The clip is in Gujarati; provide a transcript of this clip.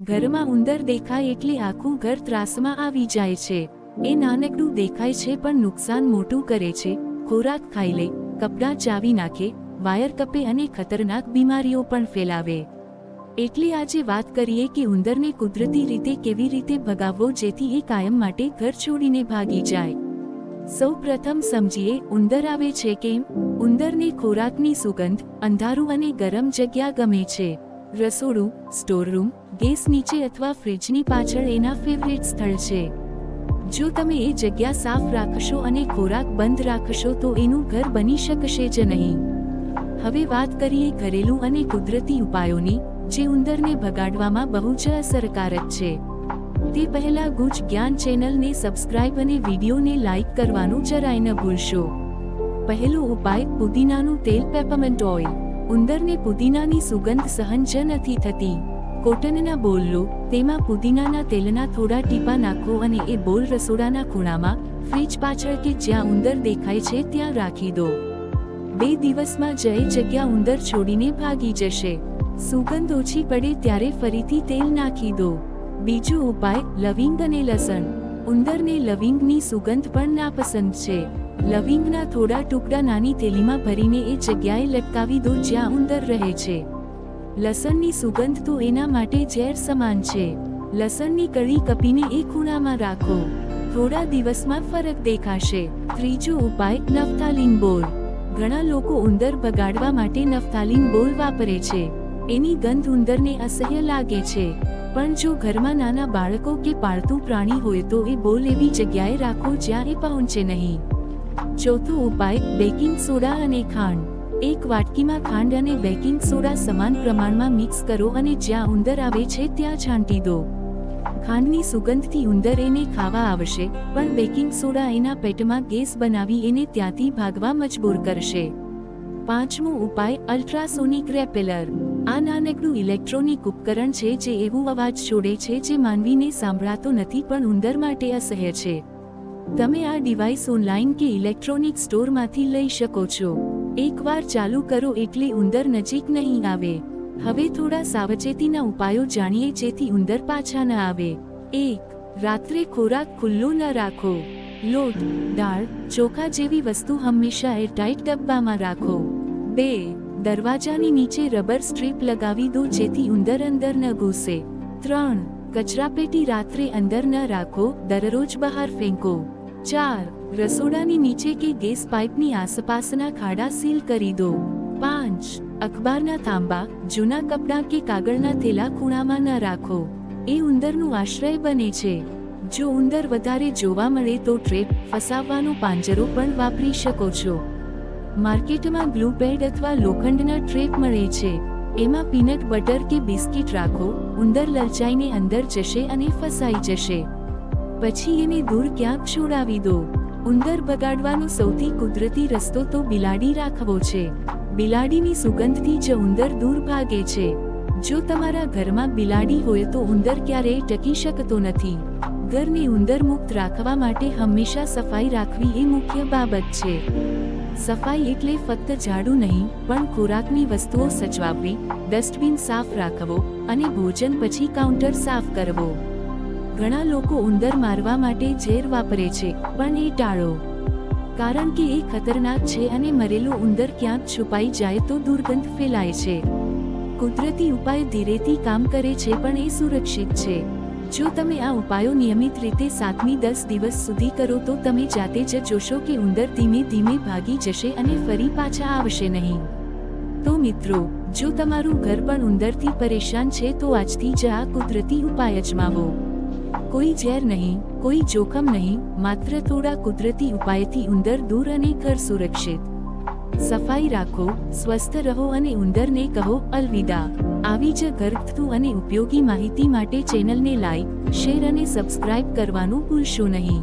ઘરમાં ઉંદર દેખાય એટલે આખું ઘર ત્રાસમાં આવી જાય છે। એ નાનકડું દેખાય છે પણ નુકસાન મોટું કરે છે। ખોરાક ખાઈ લે, કપડાં ચાવી નાખે, વાયર કપે અને ખતરનાક બીમારીઓ પણ ફેલાવે। એટલે આજે વાત કરીએ કે ઉંદરને કુદરતી રીતે કેવી રીતે ભગાવવો જેથી એ કાયમ માટે ઘર છોડીને ભાગી જાય। સૌ પ્રથમ સમજીએ ઉંદર આવે છે કેમ। ઉંદરને ખોરાકની સુગંધ, અંધારું અને ગરમ જગ્યા ગમે છે। રસોડું, સ્ટોરરૂમ, ગેસ નીચે અથવા ફ્રિજની પાછળ એના ફેવરેટ સ્થળ છે। જો તમે એ જગ્યા સાફ રાખશો અને ખોરાક બંધ રાખશો તો એનું ઘર બની શકશે જ નહીં। હવે વાત કરીએ ઘરેલું અને કુદરતી ઉપાયોની, જે ઉંદરને ભગાડવામાં બહુ જ અસરકારક છે। તે પહેલા ગુજ જ્ઞાન ચેનલને સબસ્ક્રાઇબ અને વિડીયોને લાઇક કરવાનું જરાય ન ભૂલશો। પહેલો ઉપાય, પુદીનાનું તેલ પેપરમેન્ટ ઓઇલ। ઉંદરને પુદીનાની સુગંધ સહન જ નથી થતી। કોટનના બોલ લો, તેમાં પુદીનાના તેલના થોડા ટીપા નાખો અને એ બોલ રસોડાના ખૂણામાં, ફ્રિજ પાછળ કે જ્યાં ઉંદર દેખાય છે ત્યાં રાખી દો। 2 દિવસમાં જ એ જગ્યા ઉંદર છોડીને ભાગી જશે। સુગંધ ઓછી પડે ત્યારે ફરીથી તેલ નાખી દો। બીજો ઉપાય, લવિંગ અને લસણ। ઉંદરને લવિંગની સુગંધ પણ નાપસંદ છે। લવિંગના થોડા ટુકડા નાની થેલીમાં ભરીને એ જગ્યાએ લટકાવી દો જ્યાં ઉંદર રહે છે। લસણની સુગંધ તો એના માટે ઝેર સમાન છે। લસણની કળી કપીને એ ખૂણામાં રાખો। થોડા દિવસમાં ફરક દેખાશે। ત્રીજો ઉપાય, નફ્તાલીન બોલ। ઘણા લોકો ઉંદર ભગાડવા માટે નફ્તાલીન બોલ વાપરે છે। એની ગંધ ઉંદરને અસહ્ય લાગે છે। પણ જો ઘરમાં નાના બાળકો કે પાળતું પ્રાણી હોય તો એ બોલ એવી જગ્યાએ રાખો જ્યાં એ પહોંચે નહીં। ચોથો ઉપાય, બેકિંગ સોડા અને ખાંડ। એક વાટકીમાં ખાંડ અને બેકિંગ સોડા સમાન પ્રમાણમાં મિક્સ કરો અને જ્યાં ઉંદર આવે છે ત્યાં છાંટી દો। ખાંડની સુગંધથી ઉંદર એને ખાવા આવશે, પણ બેકિંગ સોડા એના પેટમાં ગેસ બનાવી એને ત્યાંથી ભાગવા મજબૂર કરશે। પાંચમો ઉપાય, અલ્ટ્રાસોનિક રેપેલર। આ નાનકડું ઇલેક્ટ્રોનિક ઉપકરણ છે જે એવું અવાજ છોડે છે જે માનવીને સાંભળાતો નથી પણ ઉંદર માટે અસહ્ય છે। તમે આ ડિવાઇસ ઓનલાઈન કે ઇલેક્ટ્રોનિક સ્ટોરમાંથી લઈ શકો છો। એકવાર ચાલુ કરો એટલે ઉંદર નજીક નહીં આવે। હવે થોડા સાવચેતીના ઉપાયો જાણીએ જેથી ઉંદર પાછા ન આવે। 1. રાત્રે ખોરાક ખુલ્લો ન રાખો। લોટ, દાળ, ચોખા જેવી વસ્તુ હંમેશા એરટાઇટ ડબ્બામાં રાખો। 2. દરવાજાની નીચે રબર સ્ટ્રીપ લગાવી દો જેથી ઉંદર અંદર ન ઘૂસે। 3. કચરાપેટી રાત્રે અંદર ન રાખો, દરરોજ બહાર ફેંકો। 4. રસોડાની નીચે કે ગેસ પાઇપની આસપાસના ખાડા સીલ કરી દો। 5. અખબારના તાંબા, જૂના કપડાં કે કાગળના થેલા ખૂણામાં ન રાખો, એ ઉંદરનું આશ્રય બને છે। જો ઉંદર વધારે જોવા મળે તો ટ્રેપ, ફસાવવાનો પાંજરો પણ વાપરી શકો છો। માર્કેટમાં ગ્લુ પેડ અથવા લોખંડના ટ્રેપ મળે છે। એમાં પીનટ બટર કે બિસ્કિટ રાખો, ઉંદર લલચાઈને અંદર જશે અને ફસાઈ જશે। પછી એને દૂર ક્યાંક છોડાવી દો। ઉંદર ભગાડવાનો સૌથી કુદરતી રસ્તો તો બિલાડી રાખવો છે। બિલાડીની સુગંધથી જ ઉંદર દૂર ભાગે છે। જો તમારા ઘરમાં બિલાડી હોય તો ઉંદર ક્યારેય ટકી શકતો નથી। ઘરને ઉંદર મુક્ત રાખવા માટે હંમેશા સફાઈ રાખવી એ મુખ્ય બાબત છે। સફાઈ એટલે ફક્ત ઝાડુ નહીં, પણ ખોરાકની વસ્તુઓ સચવાવવી, ડસ્ટબિન સાફ રાખવો અને ભોજન પછી કાઉન્ટર સાફ કરવો। ઘણા લોકો ઉંદર મારવા માટે ઝેર વાપરે છે, પણ એ ટાળો, કારણ કે એ ખતરનાક છે અને મરેલો ઉંદર ક્યાંક છુપાઈ જાય તો દુર્ગંધ ફેલાય છે। કુદરતી ઉપાય ધીરેથી કામ કરે છે પણ એ સુરક્ષિત છે। જો તમે આ ઉપાયો નિયમિત રીતે 7થી 10 દિવસ સુધી કરો તો તમે જાતે જ જોશો કે ઉંદર ધીમે ધીમે ભાગી જશે અને ફરી પાછા આવશે નહીં। તો મિત્રો, જો તમારું ઘર પણ ઉંદરથી પરેશાન છે તો આજથી જ આ કુદરતી ઉપાય અજમાવો। કોઈ ઝેર નહીં, કોઈ જોખમ નહીં, માત્ર થોડા કુદરતી ઉપાયથી ઉંદર દૂર અને ઘર સુરક્ષિત। સફાઈ રાખો, સ્વસ્થ રહો અને ઉંદરને કહો અલવિદા। આવી જ ઘરગથ્થુ અને ઉપયોગી માહિતી માટે ચેનલને લાઇક, શેર અને સબસ્ક્રાઇબ કરવાનું ભૂલશો નહીં।